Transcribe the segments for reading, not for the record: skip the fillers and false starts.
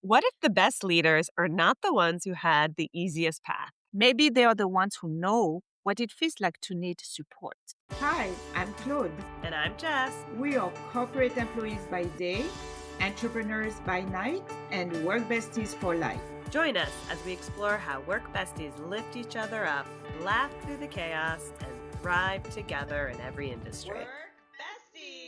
What if the best leaders are not the ones who had the easiest path? Maybe they are the ones who know what it feels like to need support. Hi, I'm Claude. And I'm Jess. We are corporate employees by day, entrepreneurs by night, and work besties for life. Join us as we explore how work besties lift each other up, laugh through the chaos, and thrive together in every industry. Work Besties!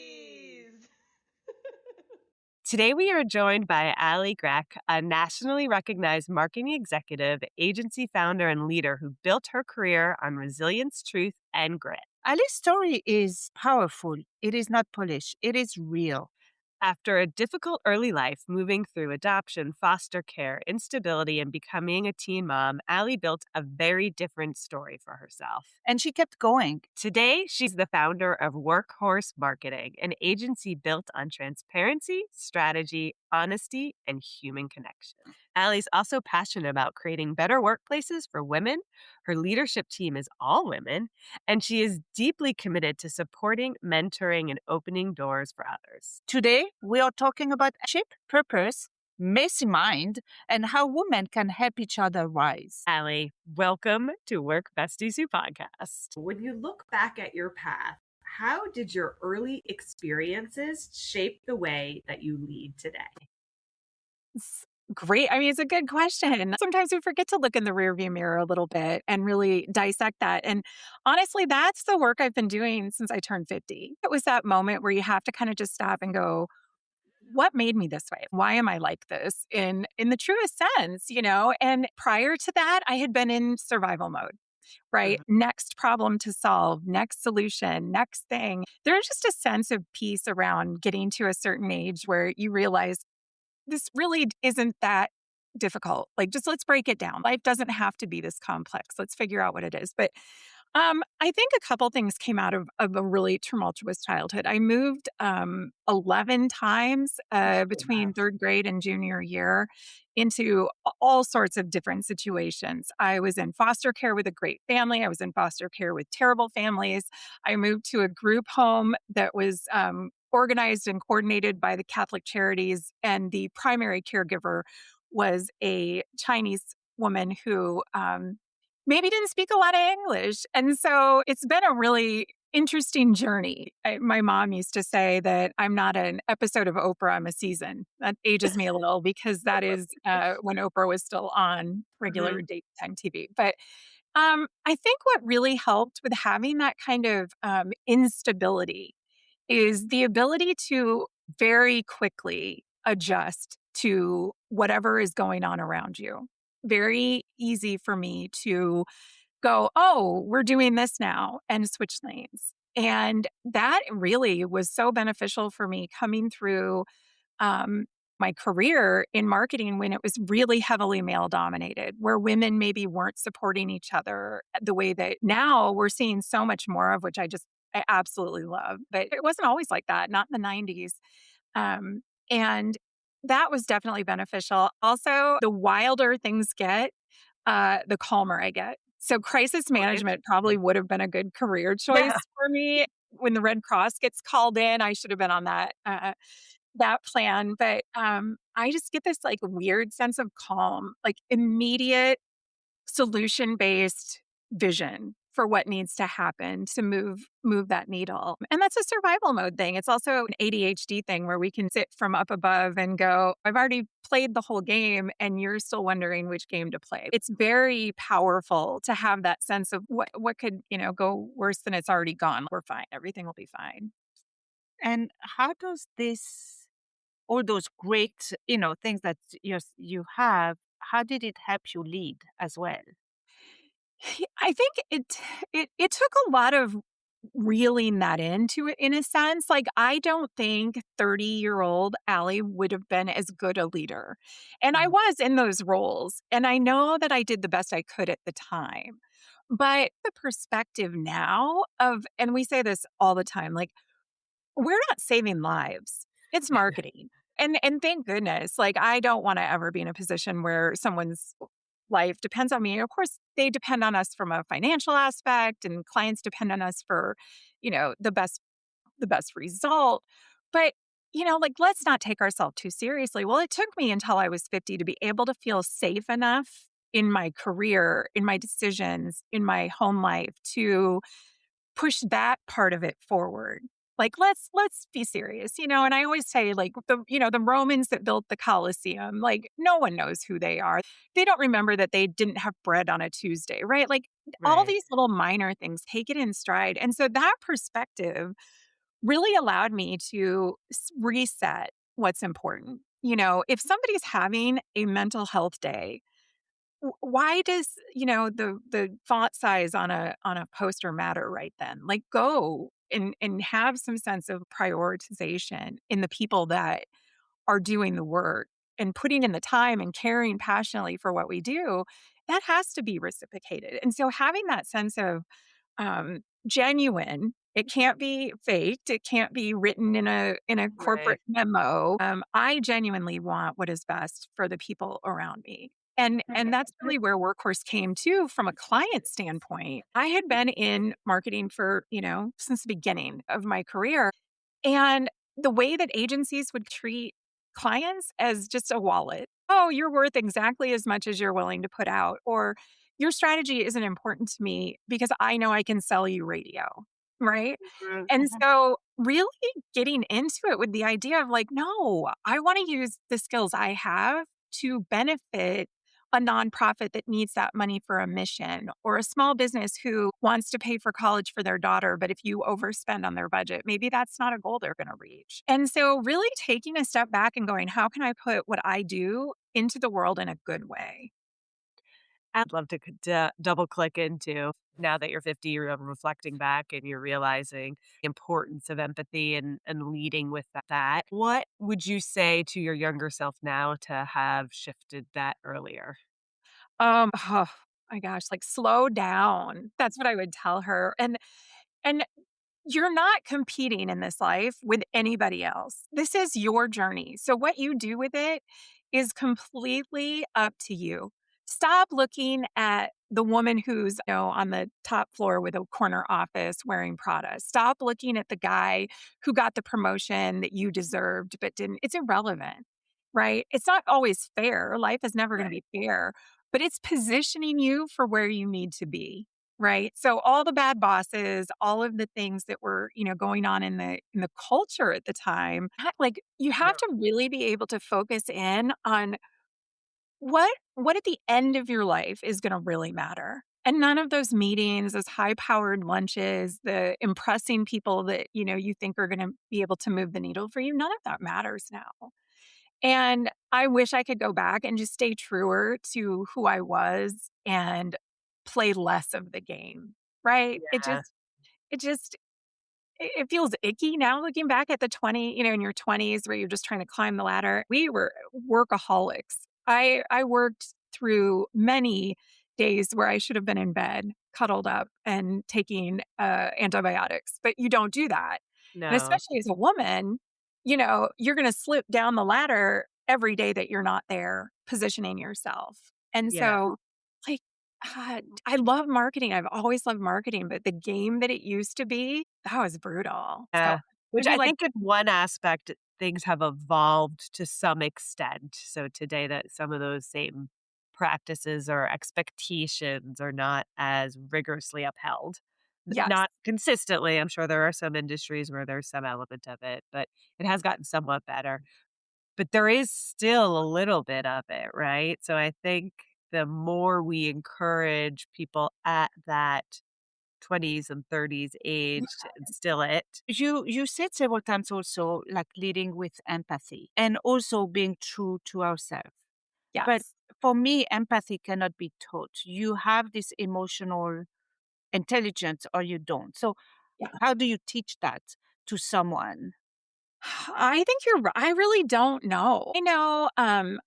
Today, we are joined by Allie Grack, a nationally recognized marketing executive, agency founder, and leader who built her career on resilience, truth, and grit. Allie's story is powerful. It is not polished. It is real. After a difficult early life, moving through adoption, foster care, instability, and becoming a teen mom, Allie built a very different story for herself. And she kept going. Today, she's the founder of Workhorse Marketing, an agency built on transparency, strategy, honesty, and human connection. Allie's also passionate about creating better workplaces for women. Her leadership team is all women, and she is deeply committed to supporting, mentoring, and opening doors for others. Today, we are talking about shape, purpose, messy mind, and how women can help each other rise. Allie, welcome to Work Besties Who Podcast. When you look back at your path, how did your early experiences shape the way that you lead today? Great. I mean, it's a good question. Sometimes we forget to look in the rearview mirror a little bit and really dissect that. And honestly, that's the work I've been doing since I turned 50. It was that moment where you have to kind of just stop and go, what made me this way? Why am I like this in the truest sense, you know? And prior to that, I had been in survival mode. Right? Mm-hmm. Next problem to solve, next solution, next thing. There's just a sense of peace around getting to a certain age where you realize this really isn't that difficult. Like, just let's break it down. Life doesn't have to be this complex. Let's figure out what it is. But I think a couple things came out of a really tumultuous childhood. I moved 11 times between third grade and junior year into all sorts of different situations. I was in foster care with a great family. I was in foster care with terrible families. I moved to a group home that was organized and coordinated by the Catholic Charities, and the primary caregiver was a Chinese woman who maybe didn't speak a lot of English. And so it's been a really interesting journey. My mom used to say that I'm not an episode of Oprah, I'm a season. That ages me a little because that is when Oprah was still on regular daytime TV. But I think what really helped with having that kind of instability is the ability to very quickly adjust to whatever is going on around you. Very easy for me to go, oh, we're doing this now, and switch lanes. And that really was so beneficial for me coming through my career in marketing when it was really heavily male dominated, where women maybe weren't supporting each other the way that now we're seeing so much more of, which I absolutely love. But it wasn't always like that, not in the 90s. And that was definitely beneficial. Also, the wilder things get, the calmer I get. So crisis management probably would have been a good career choice for me. When the Red Cross gets called in, I should have been on that plan. But I just get this like weird sense of calm, like immediate solution-based vision for what needs to happen to move that needle. And that's a survival mode thing. It's also an ADHD thing where we can sit from up above and go, I've already played the whole game and you're still wondering which game to play. It's very powerful to have that sense of what could, go worse than it's already gone. We're fine. Everything will be fine. And how does all those great, things that you have, how did it help you lead as well? I think it took a lot of reeling that into it in a sense. Like, I don't think 30-year-old Allie would have been as good a leader. And I was in those roles. And I know that I did the best I could at the time. But the perspective now and we say this all the time, like, we're not saving lives. It's marketing. And thank goodness, like, I don't want to ever be in a position where someone's life depends on me. Of course, they depend on us from a financial aspect, and clients depend on us for, the best result. But like, let's not take ourselves too seriously. Well, it took me until I was 50 to be able to feel safe enough in my career, in my decisions, in my home life to push that part of it forward. Like, let's be serious, and I always say, like, the Romans that built the Colosseum, like, no one knows who they are. They don't remember that they didn't have bread on a Tuesday, right? Like, all Right. these little minor things, take it in stride. And so that perspective really allowed me to reset what's important. If somebody's having a mental health day, why does the font size on a poster matter right then? Like, go and have some sense of prioritization in the people that are doing the work and putting in the time and caring passionately for what we do. That has to be reciprocated. And so having that sense of genuine. It can't be faked. It can't be written in a Right. corporate memo. I genuinely want what is best for the people around me. And that's really where Workhorse came to from a client standpoint. I had been in marketing for, since the beginning of my career. And the way that agencies would treat clients as just a wallet. Oh, you're worth exactly as much as you're willing to put out. Or your strategy isn't important to me because I know I can sell you radio. Right. Mhm. And so, really getting into it with the idea of like, no, I want to use the skills I have to benefit a nonprofit that needs that money for a mission, or a small business who wants to pay for college for their daughter. But if you overspend on their budget, maybe that's not a goal they're going to reach. And so, really taking a step back and going, how can I put what I do into the world in a good way? I'd love to double click into now that you're 50, you're reflecting back and you're realizing the importance of empathy and leading with that. What would you say to your younger self now to have shifted that earlier? Oh my gosh, like, slow down. That's what I would tell her. And you're not competing in this life with anybody else. This is your journey. So what you do with it is completely up to you. Stop looking at the woman who's, on the top floor with a corner office wearing Prada. Stop looking at the guy who got the promotion that you deserved but didn't. It's irrelevant, right? It's not always fair. Life is never going to Right. be fair, but it's positioning you for where you need to be. Right. So all the bad bosses, all of the things that were, going on in the culture at the time, like, you have Yeah. to really be able to focus in on what at the end of your life is going to really matter. And none of those meetings, those high-powered lunches, the impressing people that, you think are going to be able to move the needle for you, none of that matters now. And I wish I could go back and just stay truer to who I was and play less of the game, right? It Yeah. just it just it feels icky now looking back at the 20, in your 20s where you're just trying to climb the ladder. We were workaholics. I worked through many days where I should have been in bed, cuddled up and taking antibiotics, but you don't do that. And No. especially as a woman, you're going to slip down the ladder every day that you're not there positioning yourself. And Yeah. so, like, I love marketing. I've always loved marketing, but the game that it used to be, that was brutal. So Yeah. Which maybe I like, think in one aspect, things have evolved to some extent. So today that some of those same practices or expectations are not as rigorously upheld. yes, Not consistently. I'm sure there are some industries where there's some element of it, but it has gotten somewhat better. But there is still a little bit of it, right? So I think the more we encourage people at that 20s and 30s age to instill it. You said several times also like leading with empathy and also being true to ourselves. But yes. for me, empathy cannot be taught. You have this emotional intelligence or you don't. So how do you teach that to someone? I think you're right. I really don't know. I know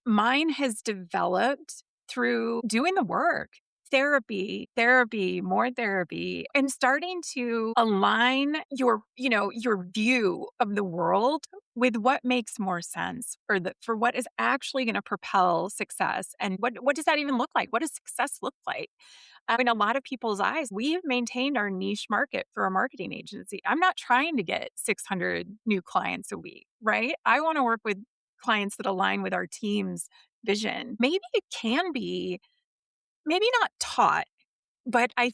mine has developed through doing the work, more therapy, and starting to align your view of the world with what makes more sense for what is actually going to propel success. And what does that even look like? What does success look like? I mean, a lot of people's eyes, we've maintained our niche market for a marketing agency. I'm not trying to get 600 new clients a week, right? I want to work with clients that align with our team's vision. Maybe it can be, maybe not taught, but I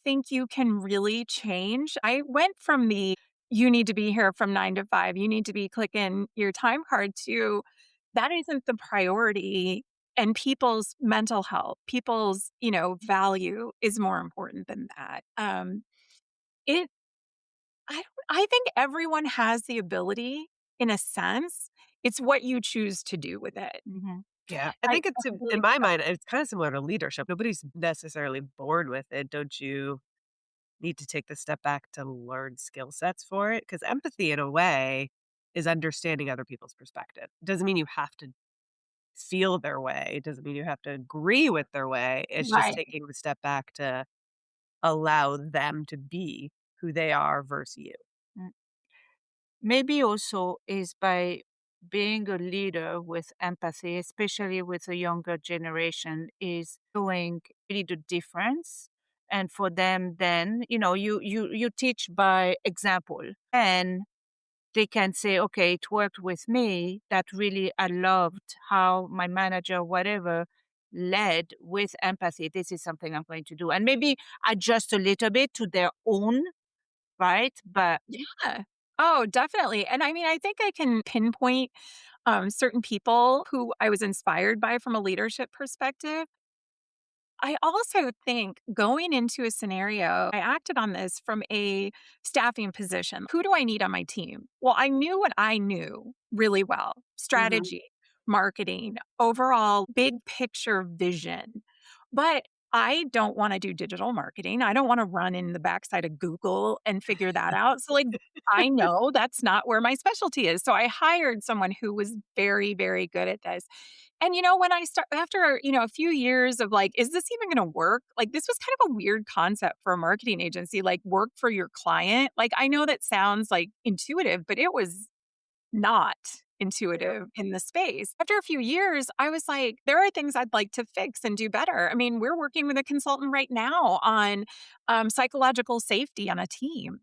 think you can really change. I went from the you need to be here from 9 to 5, you need to be clicking your time card to that isn't the priority. And people's mental health, people's, value is more important than that. It, I think everyone has the ability in a sense. It's what you choose to do with it. Mm-hmm. Yeah, I I, think it's I in really, my mind, it's kind of similar to leadership. Nobody's necessarily born with it. Don't you need to take the step back to learn skill sets for it? Because empathy, in a way, is understanding other people's perspective. It doesn't mean you have to feel their way. It doesn't mean you have to agree with their way. It's just right. taking the step back to allow them to be who they are versus you. Mm. Maybe also is by being a leader with empathy, especially with the younger generation, is showing really the difference. And for them, then you teach by example, and they can say, okay, it worked with me. That really I loved how my manager, whatever, led with empathy. This is something I'm going to do, and maybe adjust a little bit to their own, right? But Yeah. Oh, definitely. And I mean, I think I can pinpoint certain people who I was inspired by from a leadership perspective. I also think going into a scenario, I acted on this from a staffing position. Who do I need on my team? Well, I knew what I knew really well: Mhm. strategy, marketing, overall big picture vision. But I don't want to do digital marketing. I don't want to run in the backside of Google and figure that out. So, like, I know that's not where my specialty is. So, I hired someone who was very, very good at this. And, when I start after, a few years of like, is this even going to work? Like, this was kind of a weird concept for a marketing agency, like work for your client. Like, I know that sounds like intuitive, but it was not intuitive in the space. After a few years, I was like, there are things I'd like to fix and do better. I mean, we're working with a consultant right now on psychological safety on a team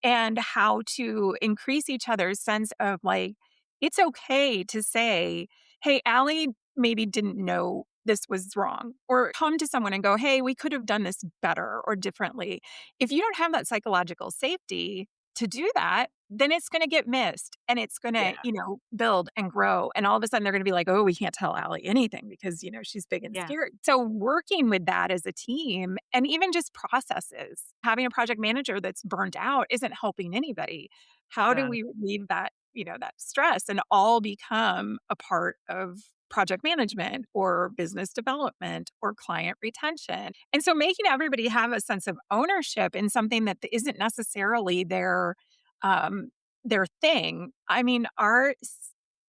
and how to increase each other's sense of like, it's okay to say, hey, Allie maybe didn't know this was wrong, or come to someone and go, hey, we could have done this better or differently. If you don't have that psychological safety to do that, then it's going to get missed and it's going Yeah. to, build and grow. And all of a sudden they're going to be like, oh, we can't tell Allie anything because, she's big and yeah, scary. So working with that as a team and even just processes, having a project manager that's burnt out isn't helping anybody. How do Got it. we relieve that, that stress and all become a part of project management or business development or client retention? And so making everybody have a sense of ownership in something that isn't necessarily um, their thing. I mean, our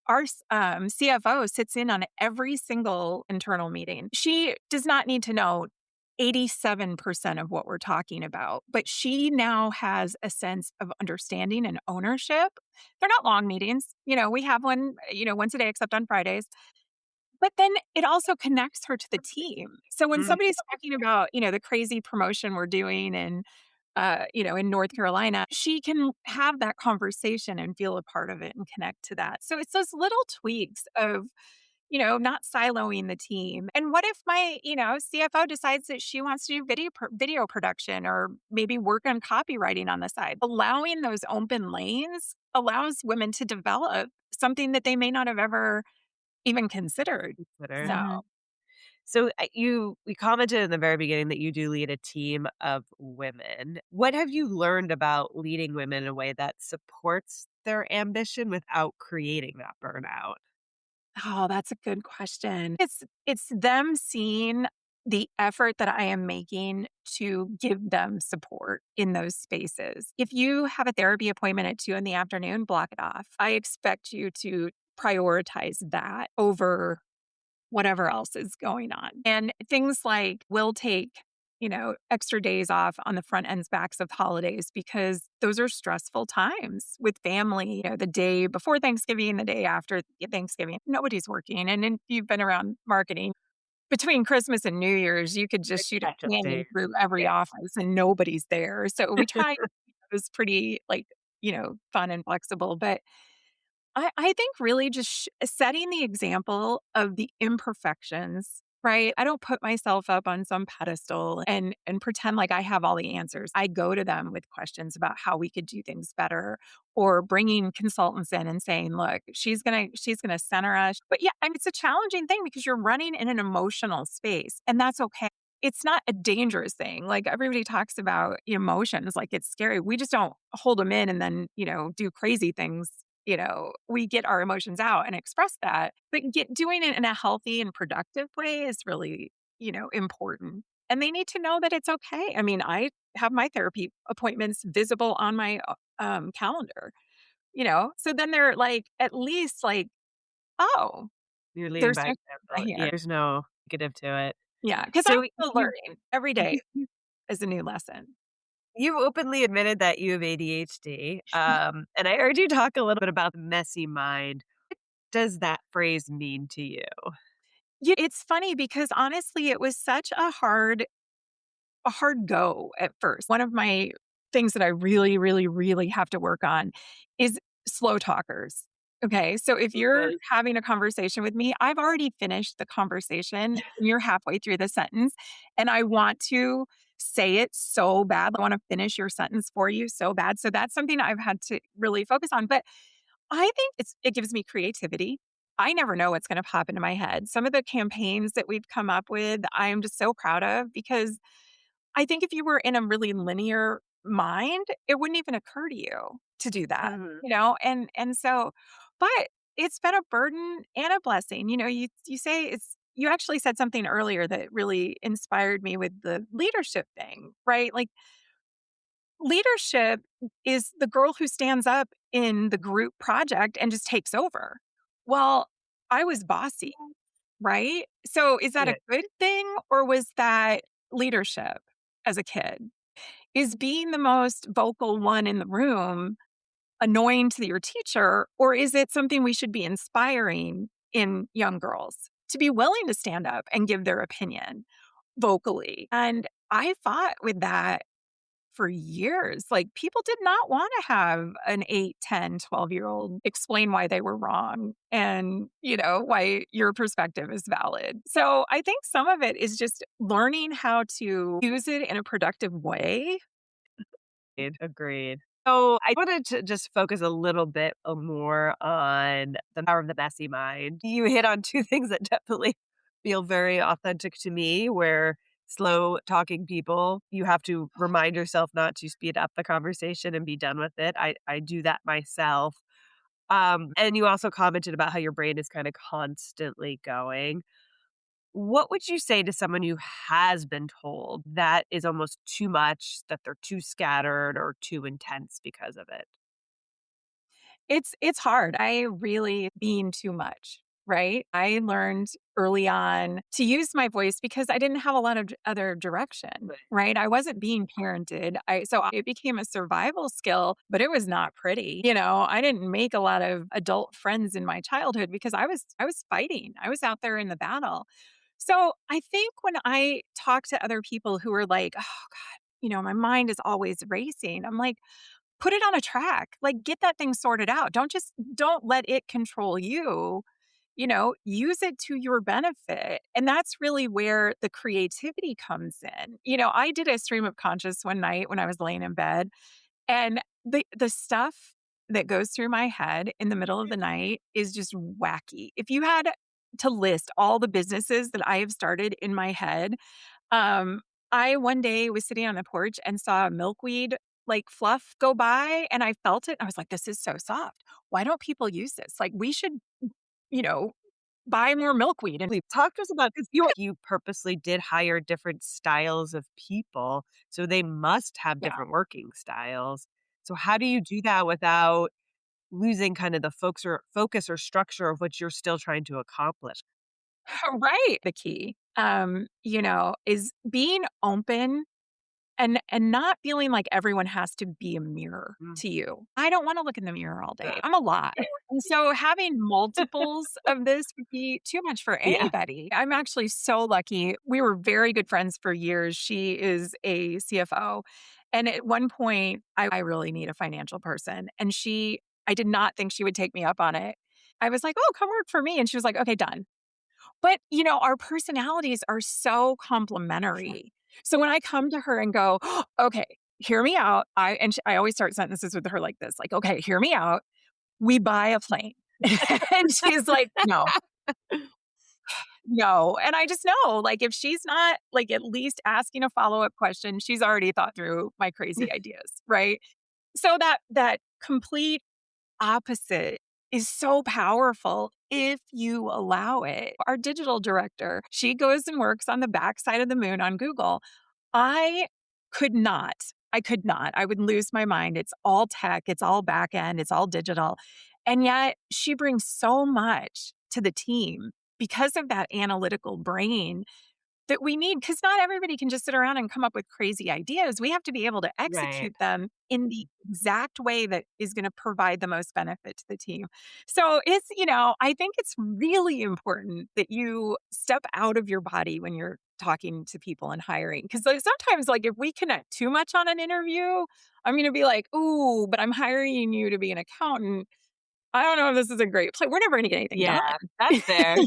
CFO sits in on every single internal meeting. She does not need to know 87% of what we're talking about, but she now has a sense of understanding and ownership. They're not long meetings. We have one, once a day, except on Fridays. But then it also connects her to the team. So when Mm. somebody's talking about, the crazy promotion we're doing and in North Carolina, she can have that conversation and feel a part of it and connect to that. So it's those little tweaks of, not siloing the team. And what if my, CFO decides that she wants to do video production or maybe work on copywriting on the side? Allowing those open lanes allows women to develop something that they may not have ever even considered. Consider. So, mm-hmm. So we commented in the very beginning that you do lead a team of women. What have you learned about leading women in a way that supports their ambition without creating that burnout? oh, that's a good question. It's them seeing the effort that I am making to give them support in those spaces. If you have a therapy appointment at 2 in the afternoon, block it off. I expect you to prioritize that over whatever else is going on. And things like we'll take, extra days off on the front ends backs of holidays because those are stressful times with family. The day before Thanksgiving, the day after Thanksgiving, nobody's working. And if you've been around marketing, between Christmas and New Year's, you could just shoot a cannon through every office and nobody's there. So we try to keep those pretty fun and flexible. But I think really just setting the example of the imperfections, right? I don't put myself up on some pedestal and pretend like I have all the answers. I go to them with questions about how we could do things better, or bringing consultants in and saying, "Look, she's gonna center us." But yeah, I mean, it's a challenging thing because you're running in an emotional space, and that's okay. It's not a dangerous thing. Like everybody talks about emotions, like it's scary. We just don't hold them in and then do crazy things. We get our emotions out and express that, but doing it in a healthy and productive way is really, important. And they need to know that it's okay. I mean, I have my therapy appointments visible on my calendar, so then they're like, at least like, oh, You're leading there's by no example. here. Yeah, there's no negative to it. Yeah, because I'm So still you learning every day is a new lesson. you've openly admitted that you have ADHD, and I heard you talk a little bit about the messy mind. What does that phrase mean to you? Yeah, it's funny because honestly, it was such a hard go at first. One of my things that I really, really, really have to work on is slow talkers. Okay. So if you're Mhm. having a conversation with me, I've already finished the conversation and you're halfway through the sentence. And I want to say it so bad. I want to finish your sentence for you so bad. So that's something I've had to really focus on. But I think it gives me creativity. I never know what's going to pop into my head. Some of the campaigns that we've come up with, I am just so proud of because I think if you were in a really linear mind, it wouldn't even occur to you to do that, Mhm. and so, but it's been a burden and a blessing. You say you actually said something earlier that really inspired me with the leadership thing, right? Like leadership is the girl who stands up in the group project and just takes over. Well, I was bossy, right? So is that Yeah. a good thing or was that leadership as a kid? Is being the most vocal one in the room annoying to your teacher, or is it something we should be inspiring in young girls to be willing to stand up and give their opinion vocally? And I fought with that for years. Like people did not want to have an 8, 10, 12-year-old explain why they were wrong and, why your perspective is valid. So I think some of it is just learning how to use it in a productive way. Agreed. So I wanted to just focus a little bit more on the power of the messy mind. You hit on two things that definitely feel very authentic to me, where slow talking people, you have to remind yourself not to speed up the conversation and be done with it. I do that myself. And you also commented about how your brain is kind of constantly going. What would you say to someone who has been told that is almost too much, that they're too scattered or too intense because of it? It's hard. I really being too much, right? I learned early on to use my voice because I didn't have a lot of other direction, right? I wasn't being parented. It became a survival skill, but it was not pretty. I didn't make a lot of adult friends in my childhood because I was fighting. I was out there in the battle. So, I think when I talk to other people who are like, "Oh god, my mind is always racing." I'm like, put it on a track. Like get that thing sorted out. Don't let it control you. Use it to your benefit. And that's really where the creativity comes in. I did a stream of conscious one night when I was laying in bed and the stuff that goes through my head in the middle of the night is just wacky. If you had to list all the businesses that I have started in my head, um, I one day was sitting on the porch and saw a milkweed like fluff go by and I felt it. I was like, this is so soft. Why don't people use this? Like we should, you know, buy more milkweed. And Talk to us about, because you purposely did hire different styles of people, so they must have yeah, different working styles. So how do you do that without losing kind of the focus or structure of what you're still trying to accomplish? Right. The key, is being open and not feeling like everyone has to be a mirror Mm. to you. I don't wanna look in the mirror all day. Yeah. I'm a lot. And so having multiples of this would be too much for Yeah. anybody. I'm actually so lucky. We were very good friends for years. She is a CFO. And at one point, I really need a financial person. And I did not think she would take me up on it. I was like, "Oh, come work for me." And she was like, "Okay, done." But, our personalities are so complementary. So when I come to her and go, "Okay, hear me out." I always start sentences with her like this, like, "Okay, hear me out. We buy a plane." And she's like, "No, no." And I just know, like, if she's not, like, at least asking a follow-up question, she's already thought through my crazy ideas, right? So that complete opposite is so powerful if you allow it. Our digital director, she goes and works on the backside of the moon on Google. I could not. I could not. I would lose my mind. It's all tech, it's all back end, it's all digital. And yet she brings so much to the team because of that analytical brain that we need, because not everybody can just sit around and come up with crazy ideas. We have to be able to Right. execute them in the exact way that is going to provide the most benefit to the team. So I think it's really important that you step out of your body when you're talking to people and hiring. Because sometimes, like, if we connect too much on an interview, I'm going to be like, "Ooh, but I'm hiring you to be an accountant. I don't know if this is a great play." We're never going to get anything done. Yeah, that's fair.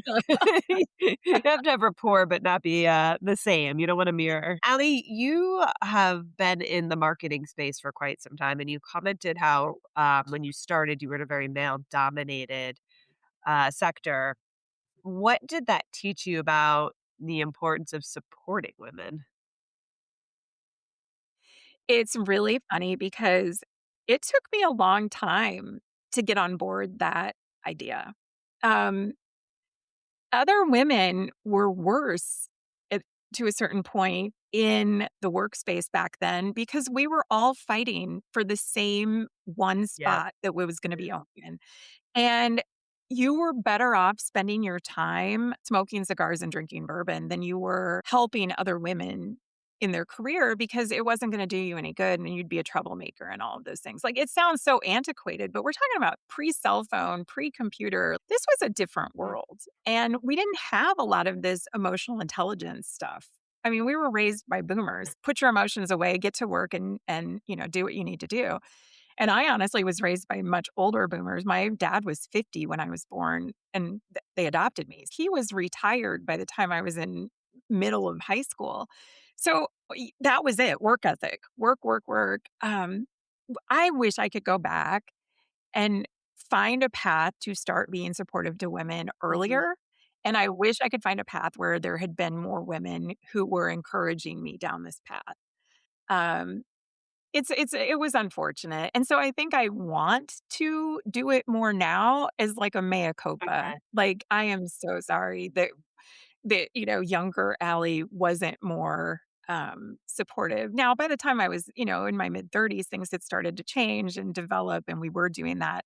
You have to have rapport, but not be the same. You don't want to mirror. Allie, you have been in the marketing space for quite some time, and you commented how when you started, you were in a very male dominated sector. What did that teach you about the importance of supporting women? It's really funny because it took me a long time to get on board that idea. Um, Other women were worse at to a certain point in the workspace back then because we were all fighting for the same one Yeah. spot that was gonna be open. And you were better off spending your time smoking cigars and drinking bourbon than you were helping other women in their career because it wasn't going to do you any good and you'd be a troublemaker and all of those things. Like, it sounds so antiquated, but we're talking about pre cell phone, pre computer. This was a different world. And we didn't have a lot of this emotional intelligence stuff. I mean, we were raised by boomers. Put your emotions away, get to work and do what you need to do. And I honestly was raised by much older boomers. My dad was 50 when I was born and they adopted me. He was retired by the time I was in middle of high school. So that was it, work ethic, work, work, work. I wish I could go back and find a path to start being supportive to women Mhm. earlier. And I wish I could find a path where there had been more women who were encouraging me down this path. Um, it was unfortunate, and so I think I want to do it more now as, like, a mea culpa. Okay. Like, I am so sorry that younger Allie wasn't more, supportive. Now, by the time I was, in my mid-30s, things had started to change and develop, and we were doing that,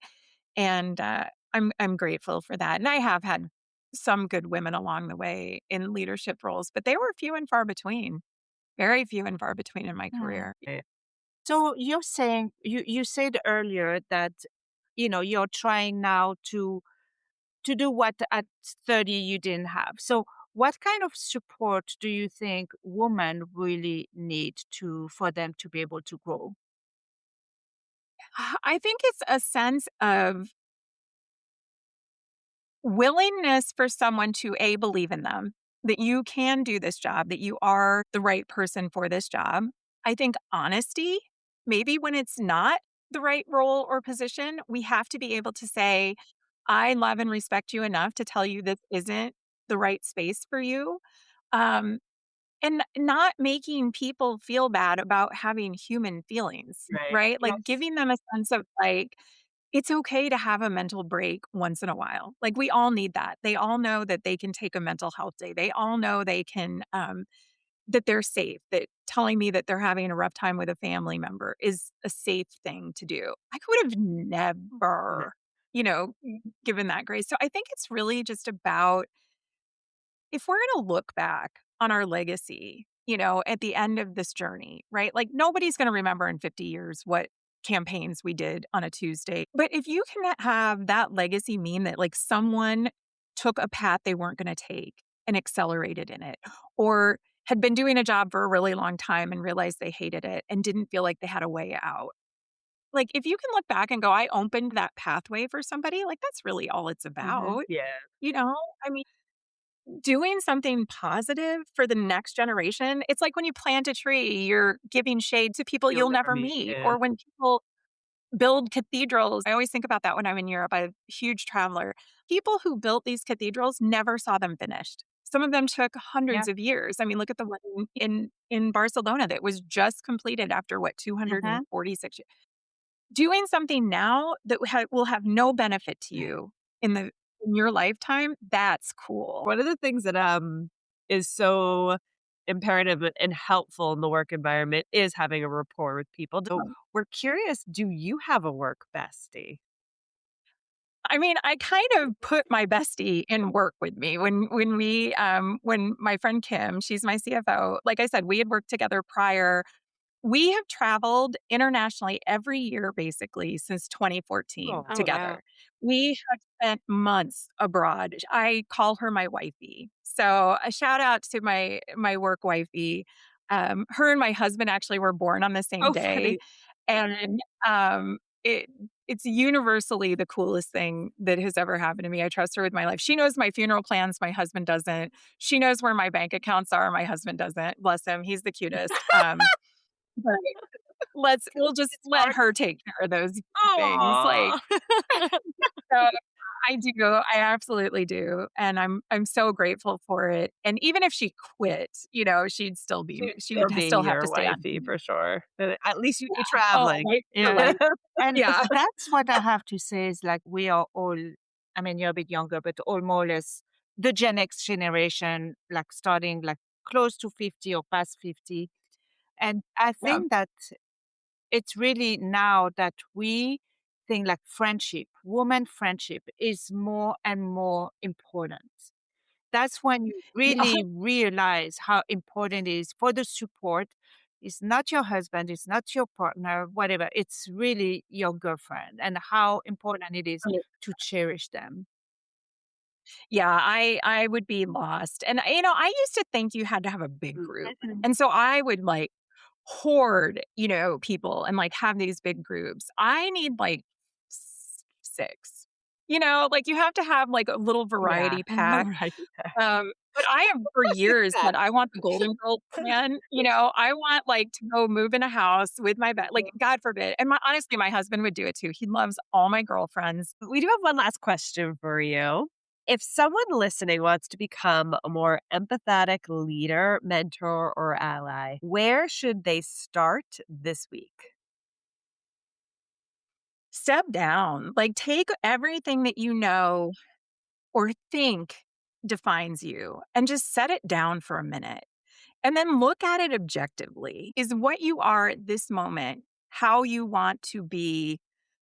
and, I'm grateful for that, and I have had some good women along the way in leadership roles, but they were few and far between, very few and far between in my Mm. career. Eh, So you're saying you said earlier that you're trying now to do what at 30 you didn't have. So what kind of support do you think women really need to for them to be able to grow? I think it's a sense of willingness for someone to believe in them, that you can do this job, that you are the right person for this job. I think honesty, maybe when it's not the right role or position, we have to be able to say, "I love and respect you enough to tell you this isn't the right space for you." Um, and not making people feel bad about having human feelings, right. right? Like, Yes. giving them a sense of, like, it's okay to have a mental break once in a while. Like, we all need that. They all know that they can take a mental health day. They all know they can, that they're safe, that telling me that they're having a rough time with a family member is a safe thing to do. I could have No. never, you know, given that grace. So I think it's really just about if we're going to look back on our legacy, at the end of this journey, right? Like nobody's going to remember in 50 years what campaigns we did on a Tuesday. But if you can have that legacy mean that like someone took a path they weren't going to take and accelerated in it, or had been doing a job for a really long time and realized they hated it and didn't feel like they had a way out. Like if you can look back and go, I opened that pathway for somebody, like that's really all it's about. Yeah. I mean, doing something positive for the next generation. It's like when you plant a tree, you're giving shade to people you'll never meet. Yeah. Or when people build cathedrals. I always think about that when I'm in Europe. I'm a huge traveler. People who built these cathedrals never saw them finished. Some of them took hundreds of years. I mean, look at the one in Barcelona that was just completed after 246 years. Doing something now that will have no benefit to you in your lifetime, that's cool. One of the things that is so imperative and helpful in the work environment is having a rapport with people. So we're curious, do you have a work bestie? I mean, I kind of put my bestie in work with me when my friend Kim, she's my CFO, like I said, we had worked together prior. We have traveled internationally every year, basically, since 2014 together. wow. We have spent months abroad. I call her my wifey. So a shout out to my work wifey. Her and my husband actually were born on the same day. Funny. And it's universally the coolest thing that has ever happened to me. I trust her with my life. She knows my funeral plans. My husband doesn't. She knows where my bank accounts are. My husband doesn't. Bless him. He's the cutest. But we'll just let her take care of those things. Like, so I absolutely do. And I'm so grateful for it. And even if she quit, she would still have to stay wifey on. for sure. At least you're traveling. Yeah. And Yeah. that's what I have to say is like we are all, I mean, you're a bit younger, but all more or less the Gen X generation, like starting like close to 50 or past 50. And I think that it's really now that we think like friendship, woman friendship is more and more important. That's when you really realize how important it is for the support. It's not your husband, it's not your partner, whatever. It's really your girlfriend and how important it is to cherish them. Yeah, I would be lost. And I used to think you had to have a big group. And so I would like hoard, people and like have these big groups. I need like 6. Like you have to have like a little variety pack. But I have for years that I want the Golden Girl plan. I want like to go move in a house with my like God forbid. And honestly, my husband would do it too. He loves all my girlfriends. We do have one last question for you. If someone listening wants to become a more empathetic leader, mentor, or ally, where should they start this week? Step down. Like take everything that you know or think defines you and just set it down for a minute. And then look at it objectively. Is what you are at this moment how you want to be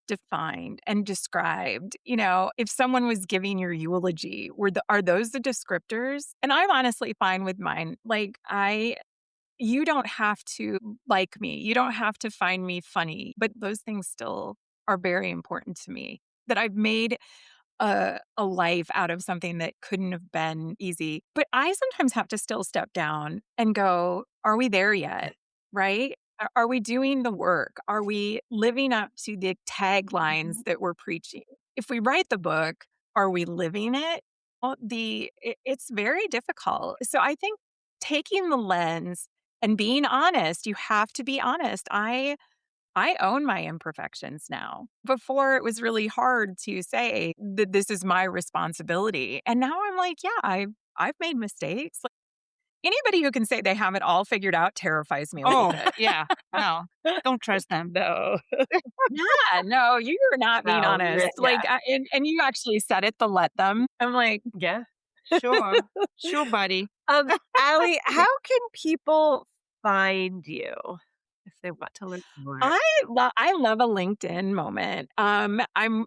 defined and described? If someone was giving your eulogy, are those the descriptors? And I'm honestly fine with mine. Like you don't have to like me. You don't have to find me funny, but those things still are very important to me. That I've made a life out of something that couldn't have been easy. But I sometimes have to still step down and go, are we there yet? Right? Are we doing the work? Are we living up to the taglines that we're preaching? If we write the book, are we living it? Well, it's very difficult. So I think taking the lens and being honest, you have to be honest. I own my imperfections now. Before it was really hard to say that this is my responsibility. And now I'm like, yeah, I've made mistakes. Like, anybody who can say they have it all figured out terrifies me a little bit. Yeah. No, don't trust them. No. Yeah, no, you're not being honest. Yeah. Like, and you actually said it to let them. I'm like, Yeah. Sure, buddy. Allie, how can people find you? they want to learn more? I love a LinkedIn moment. I'm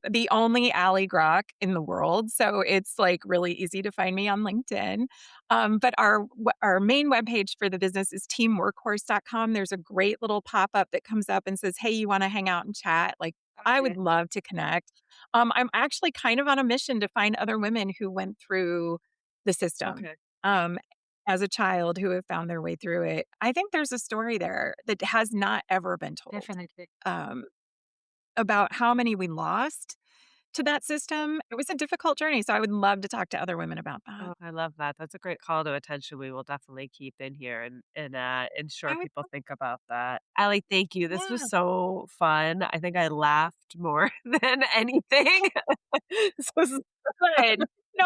the only Allie Grack in the world, so it's like really easy to find me on LinkedIn. But our main webpage for the business is teamworkhorse.com. There's a great little pop-up that comes up and says, "Hey, you want to hang out and chat?" Like I Okay. would love to connect. I'm actually kind of on a mission to find other women who went through the system. Okay. Um, as a child who have found their way through it. I think there's a story there that has not ever been told, Definitely. um, about how many we lost to that system. It was a difficult journey, so I would love to talk to other women about that. Oh, I love that. That's a great call to attention we will definitely keep in here and ensure I would people think about that. Allie, thank you. This was Yeah, so fun. I think I laughed more than anything. This was good.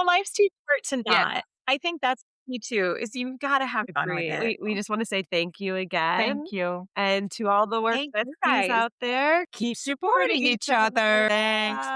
Life's too short to Yeah. not. I think that's me too, is you've gotta have fun with great. it. We just want to say thank you again. Thank you. And to all the work Thank you besties guys. out there, keep supporting each other. Thanks.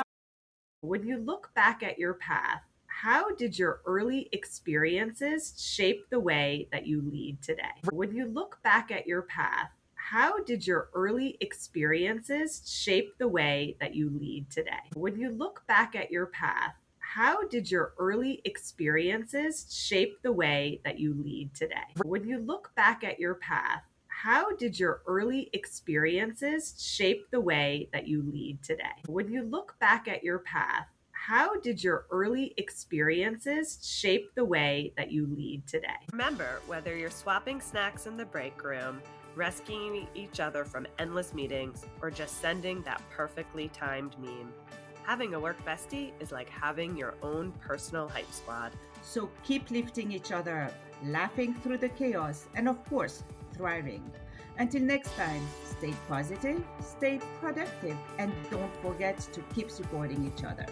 When you look back at your path, how did your early experiences shape the way that you lead today? When you look back at your path, how did your early experiences shape the way that you lead today? When you look back at your path, how did your early experiences shape the way that you lead today? When you look back at your path, how did your early experiences shape the way that you lead today? When you look back at your path, how did your early experiences shape the way that you lead today? Remember, whether you're swapping snacks in the break room, rescuing each other from endless meetings, or just sending that perfectly timed meme, having a work bestie is like having your own personal hype squad. So keep lifting each other up, laughing through the chaos, and of course, thriving. Until next time, stay positive, stay productive, and don't forget to keep supporting each other.